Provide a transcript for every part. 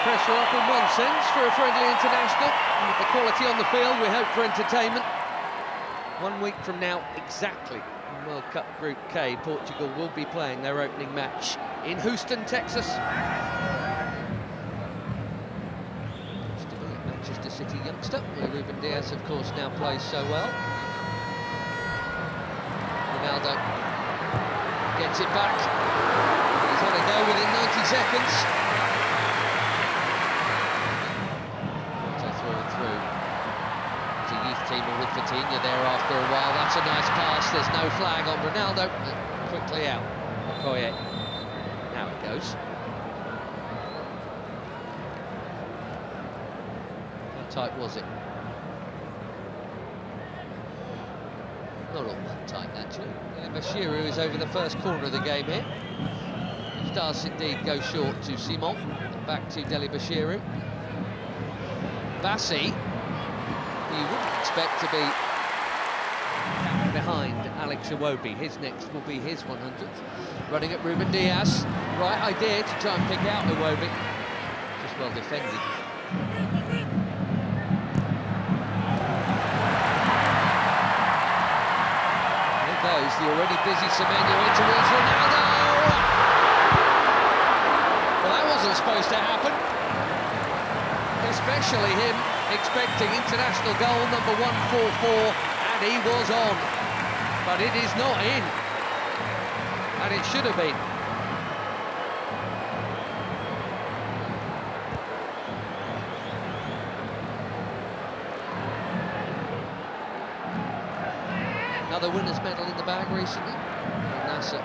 Pressure off in one sense for a friendly international. And with the quality on the field, we hope for entertainment. 1 week from now, exactly, in World Cup Group K, Portugal will be playing their opening match in Houston, Texas. Still a Manchester City youngster, where Ruben Dias, of course, now plays so well. Ronaldo gets it back. He's had a go within 90 seconds. Through. It's a youth teamer with Vitinha there after a while. That's a nice pass. There's no flag on Ronaldo. Quickly out. Okoye. Now it goes. How tight was it? Not all that tight, actually. Bashiru is over the first corner of the game here. He does indeed go short to Simon. Back to Deli Bashiru. Bassi, you wouldn't expect to be behind Alex Iwobi. His next will be his 100th. Running at Ruben Dias. Right idea to try and pick out Iwobi. Just well defended. There goes the already busy Semenyo in towards Ronaldo. Well, that wasn't supposed to happen. Especially him expecting international goal number 144, and he was on. But it is not in. And it should have been. Another winner's medal in the bag recently. Nasser.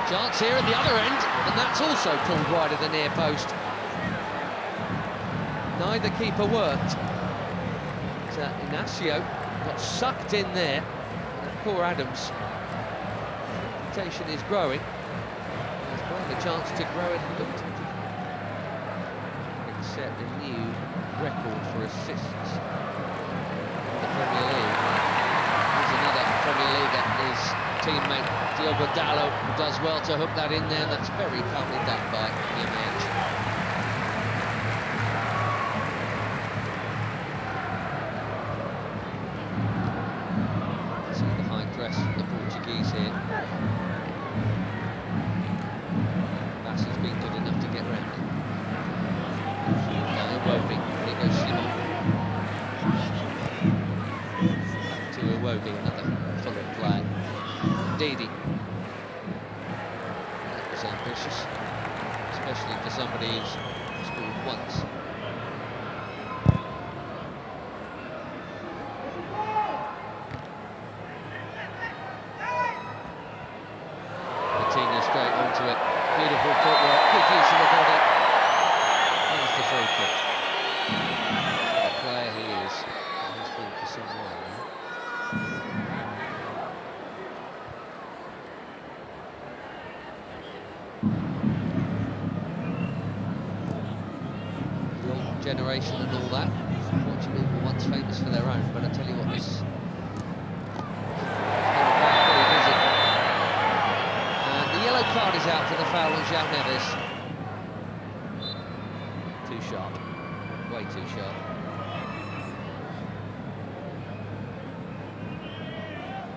Chance here at the other end, and that's also pulled wide of the near post. Neither keeper worked. Inacio got sucked in there. And poor Adams. Reputation is growing. He's got a chance to grow it. Set a new record for assists in the Premier League. Here's another Premier League at his teammate Diogo Dalot, who does well to hook that in there. That's very calmly done by Jimenez. See the high press from the Portuguese here. Bassi's been good enough to get round. Now Iwobi, here goes Simon. Back to Iwobi, another Fulham player. Didi. That was ambitious, especially for somebody who's scored once. Vitinha straight onto it. Beautiful footwork, good use of the body. There's the free kick. The player he is. He's been for some while now. Generation and all that. Portugal were once famous for their own, but I tell you what, this very busy. And the yellow card is out for the foul on João Neves. Too sharp, way too sharp.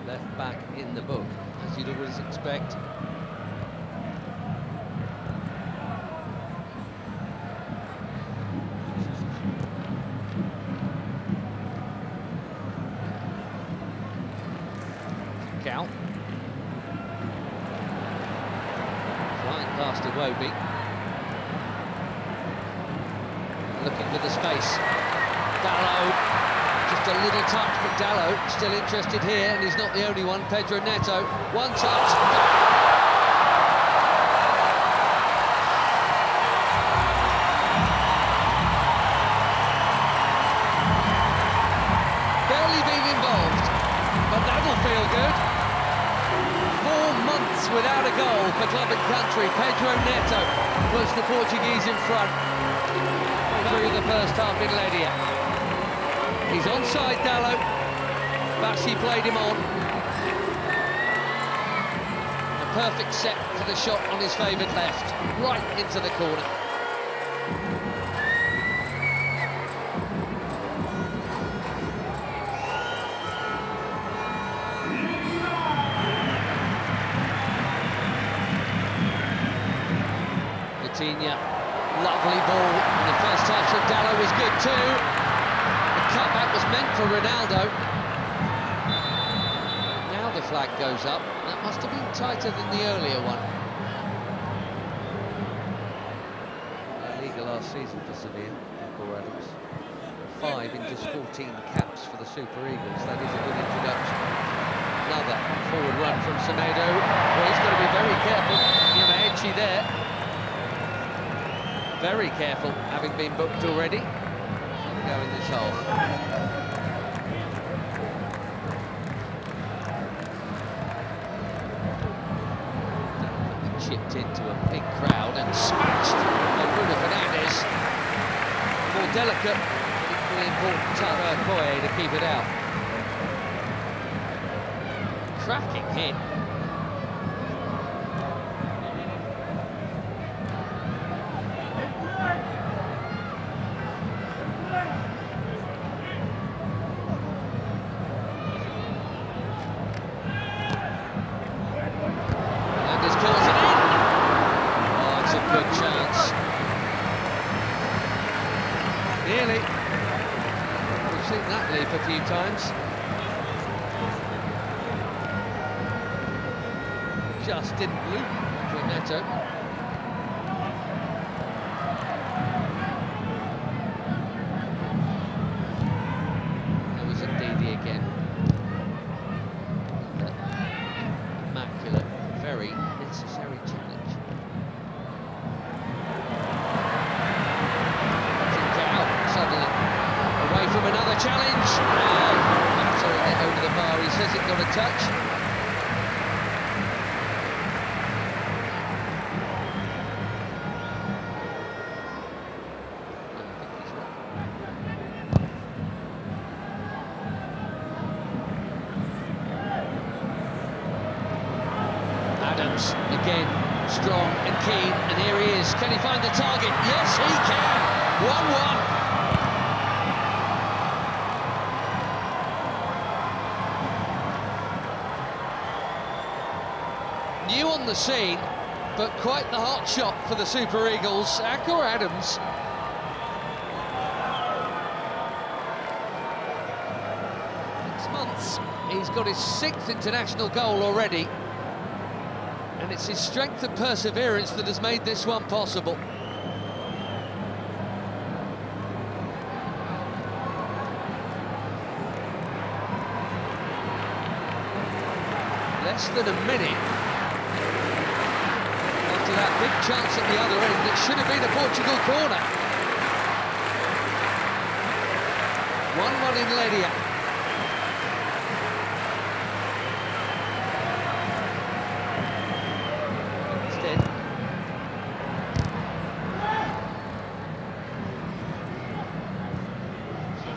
Left back in the book, as you'd always expect. Flying past Iwobi. Looking for the space. Dalot, just a little touch, but Dalot still interested here, and he's not the only one. Pedro Neto, one touch. Barely been involved, but that'll feel good. 4 months without a goal for club and country. Pedro Neto puts the Portuguese in front through the first half in Ledia. He's on inside Dallo. Bassi played him on. A perfect set for the shot on his favoured left, right into the corner. Lovely ball. The first touch of Dallo was good too. The cutback was meant for Ronaldo. Now the flag goes up. That must have been tighter than the earlier one. La Liga last season for Sevilla, Michael Adams. 5 in just 14 caps for the Super Eagles. That is a good introduction. Another forward run from Semedo. Well, he's got to be very careful. Edgy there. Very careful, having been booked already. Go in this half. Chipped into a big crowd and smashed by Bruno Fernandes. More delicate, but equally important Tara Koye to keep it out. Cracking hit. Nearly. We've seen that leap a few times. Just didn't loop for Neto. There was a Didi again. Immaculate, very necessary challenge. Away from another challenge, and absolutely over the bar. He says it got a touch. Adams again, strong and keen, and here he is. Can he find the target? Yes, he can. 1-1. New on the scene, but quite the hot shot for the Super Eagles. Akor Adams. Six months, he's got his 6th international goal already, and it's his strength and perseverance that has made this one possible. Less than a minute after that big chance at the other end, it should have been a Portugal corner. 1-1 in Ledia. Instead,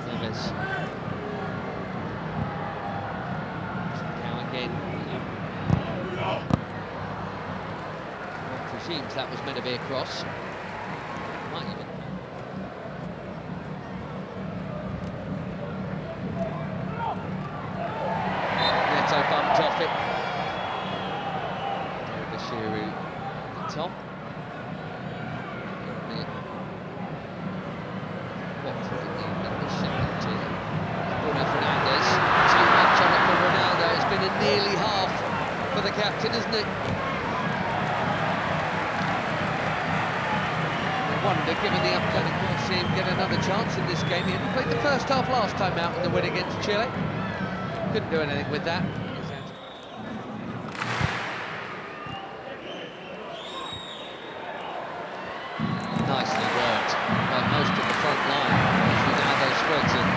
Neves. Now again. Presumes that was meant to be a cross. Might even. Neto bumped off it. Bashiru at the top. Bruno Fernandes. Too much on it for Ronaldo. It's been a nearly half for the captain, isn't it? Wonder, given the upcoming, we'll see him get another chance in this game. He only played the first half last time out in the win against Chile. Couldn't do anything with that. Nicely worked by most of the front line. Ronaldo spreads it.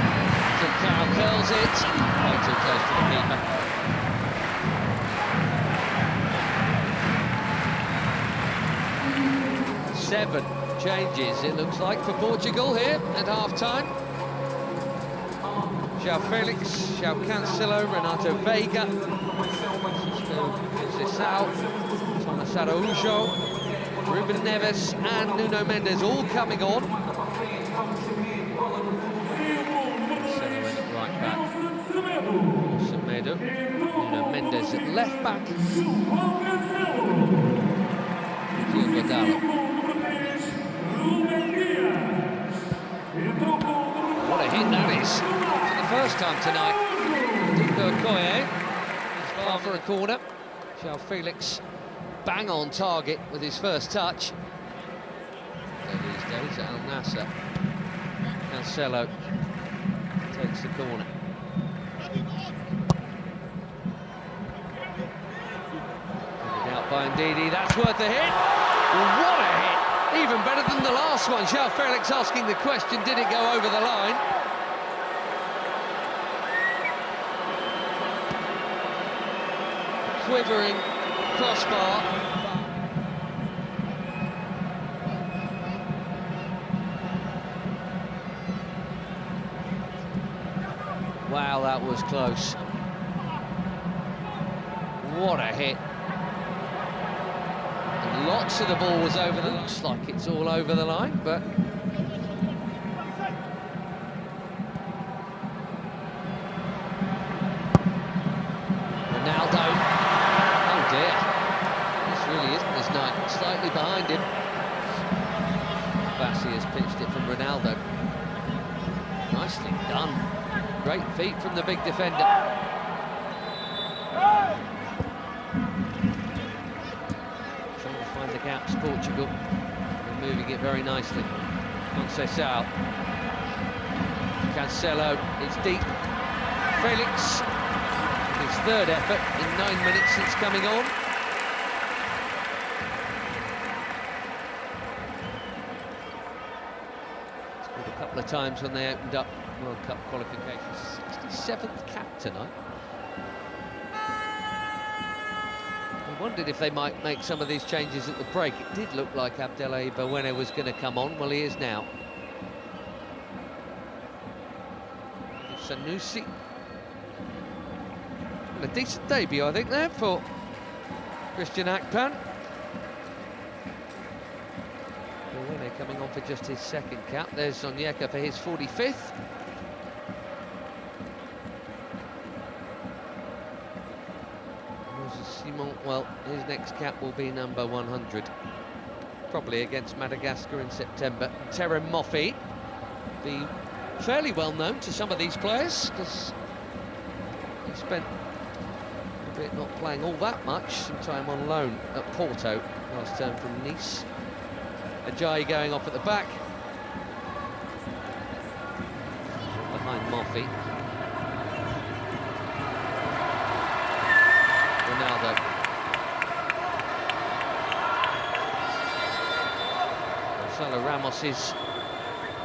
Trincao curls it. Way too close to the keeper. Seven changes, it looks like, for Portugal here at half-time. João Felix, João Cancelo, Renato Veiga, Francisco Conceição, Thomas Araújo, Ruben Neves and Nuno Mendes all coming on. Cancelo in at right back, Semedo, Nuno Mendes at left back, Diogo Dalot. What a hit that is, for the first time tonight. Diogo Okoye is far for a corner. João Felix bang on target with his first touch. So these days at Al Nassr. Cancelo takes the corner. Out by Ndidi, that's worth a hit. What a hit! Even better than the last one. João Felix asking the question, did it go over the line? Quivering crossbar. Wow, that was close. What a hit. And lots of the ball was over the line. Looks like it's all over the line, but Ronaldo. Oh dear. This really isn't his night. Slightly behind him. Bassi has pitched it from Ronaldo. Nicely done. Great feet from the big defender. Trying to find the gaps, Portugal. They're moving it very nicely. Conceição. Cancelo, it's deep. Felix, his third effort in 9 minutes since coming on. Scored a couple of times when they opened up World Cup qualifications. 67th cap tonight. We wondered if they might make some of these changes at the break. It did look like Abdelai Bawene was going to come on. Well, he is now. Sanusi. A decent debut, I think, there for Christian Akpan. Bawene coming on for just his second cap. There's Onyeka for his 45th. Simon, well, his next cap will be number 100, probably against Madagascar in September. Terem Moffi, be fairly well known to some of these players because he spent a bit not playing all that much, some time on loan at Porto last term from Nice. Ajayi going off at the back, behind Moffi. Ronaldo. Gonzalo Ramos is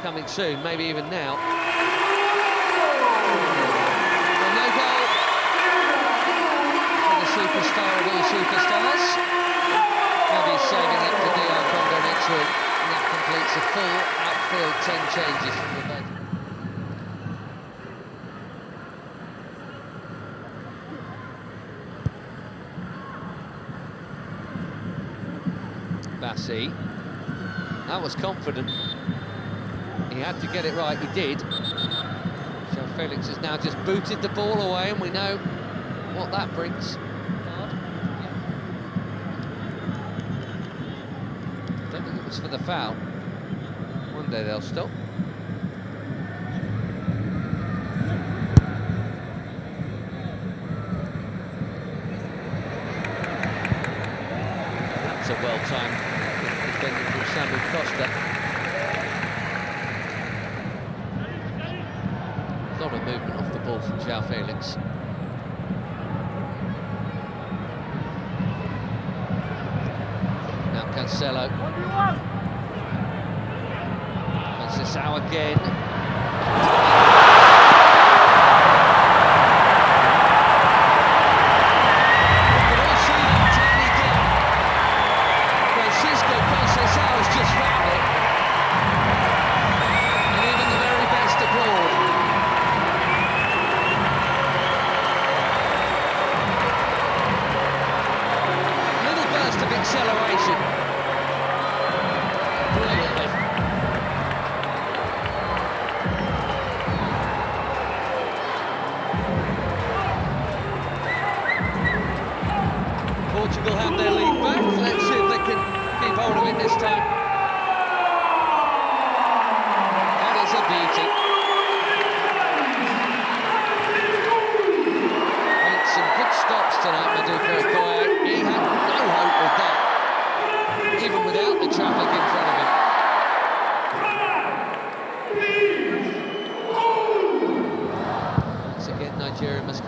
coming soon, maybe even now. Well, no goal for the superstar of all superstars. Maybe he's saving it for DR Congo next week, and that completes a full outfield 10 changes from the bench. Bassi, that was confident. He had to get it right, he did. João Felix has now just booted the ball away, and we know what that brings. Don't think it was for the foul. One day they'll stop. That's a well-timed defending from Samuel Costa. A lot of movement off the ball from João Felix. Now Cancelo. Conceição again.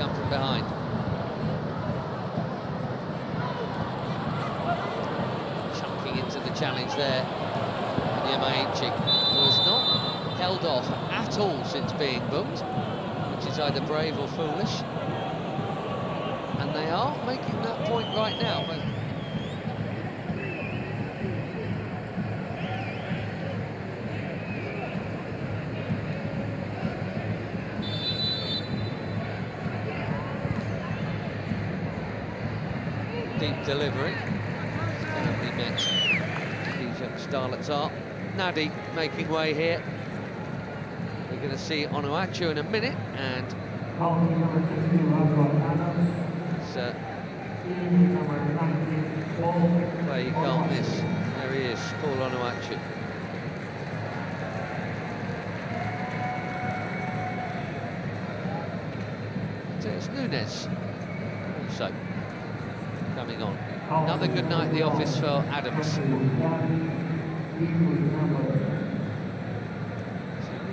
come from behind. Chunking into the challenge there. Yamaichi, who has not held off at all since being booked, which is either brave or foolish. And they are making that point right now. But deep delivery. Currently met. These young starlets are. Nadi making way here. We're going to see Onuachu in a minute, and play you can't miss. There he is, Paul Onuachu. So it's Nunes also coming on. Another good night at the office for Adams.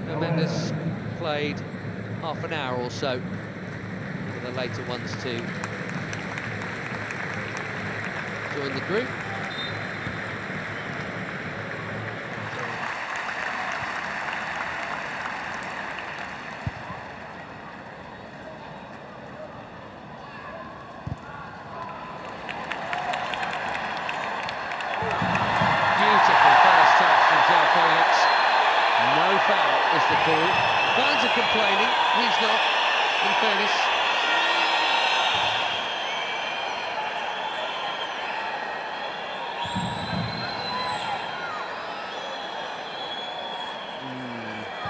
So Mendes played half an hour or so for the later ones to join the group. Foul is the call. Fans are complaining, he's not, in fairness.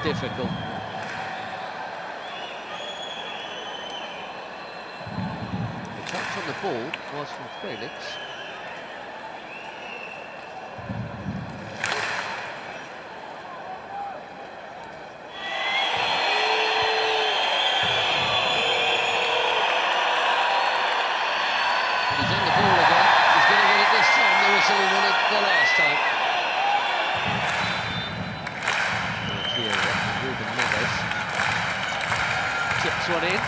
Difficult. The touch on the ball was from Felix. He won it the last time. Ruben Neves chips one in.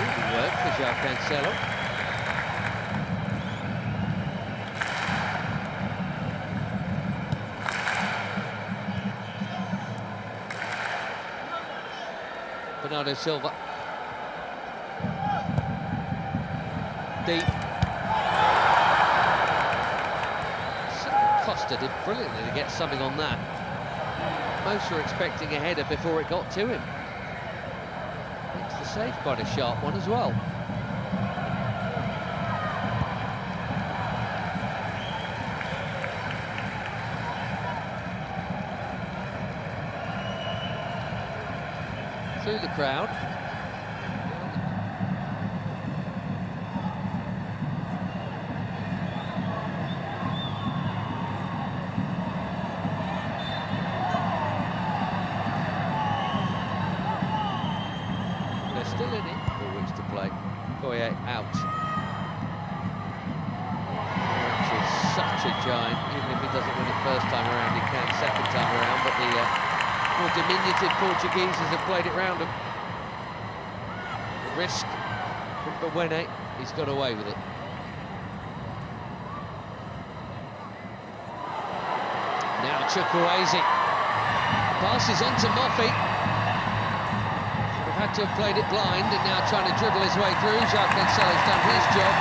Really work for João Cancelo. Bernardo Silva. Deep. Costa did brilliantly to get something on that. Most were expecting a header before it got to him. Makes the save quite a sharp one as well. Through the crowd. Still in it, 4 weeks to play. Koye out. Which is such a giant. Even if he doesn't win it first time around, he can second time around. But the more diminutive Portugueses have played it round him. The risk from Bewene, he's got away with it. Now Chukwueze. Passes on to Moffey. Had to have played it blind, and now trying to dribble his way through. João Cancelo's done his job.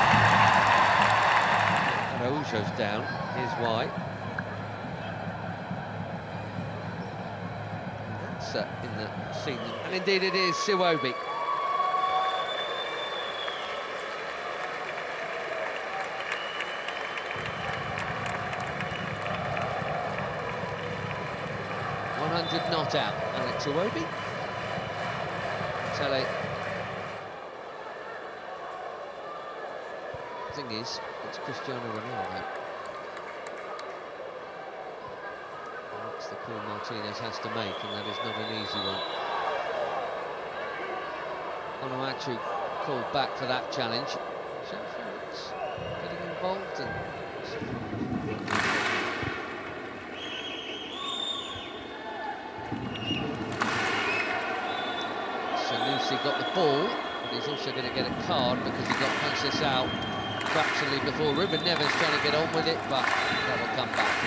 Araujo's down. Here's why. That's in the scene, and indeed it is Siwobi. .100 not out, and it's Siwobi. Tele. Thing is, it's Cristiano Ronaldo. That's the call Martinez has to make, and that is not an easy one. Onuachu called back for that challenge. João Felix getting involved and. Sanusi got the ball, but he's also going to get a card because he got Conceição fractionally before. Ruben Neves trying to get on with it, but that'll come back.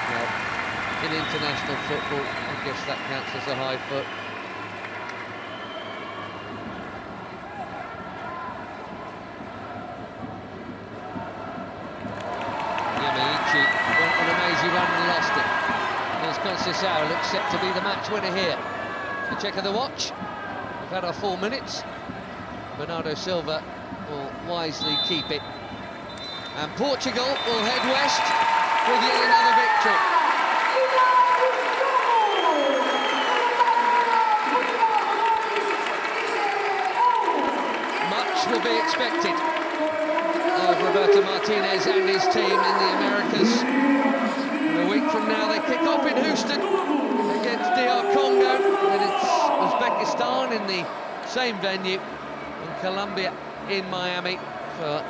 Well, in international football, I guess that counts as a high foot. Went on an amazing run and lost it. There's Conceição, looks set to be the match winner here. A check of the watch. We've had our 4 minutes. Bernardo Silva will wisely keep it. And Portugal will head west with yet another victory. Much will be expected of Roberto Martinez and his team in the Americas. And a week from now they kick off in Houston against DR Congo, then it's Uzbekistan in the same venue, and Colombia in Miami. For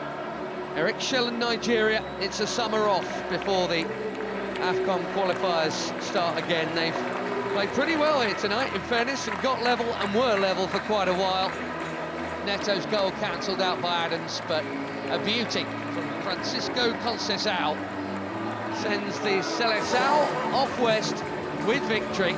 Eric Shell and Nigeria, it's a summer off before the AFCON qualifiers start again. They've played pretty well here tonight, in fairness, and got level and were level for quite a while. Neto's goal cancelled out by Adams, but a beauty from Francisco Conceição sends the Seleção off west with victory.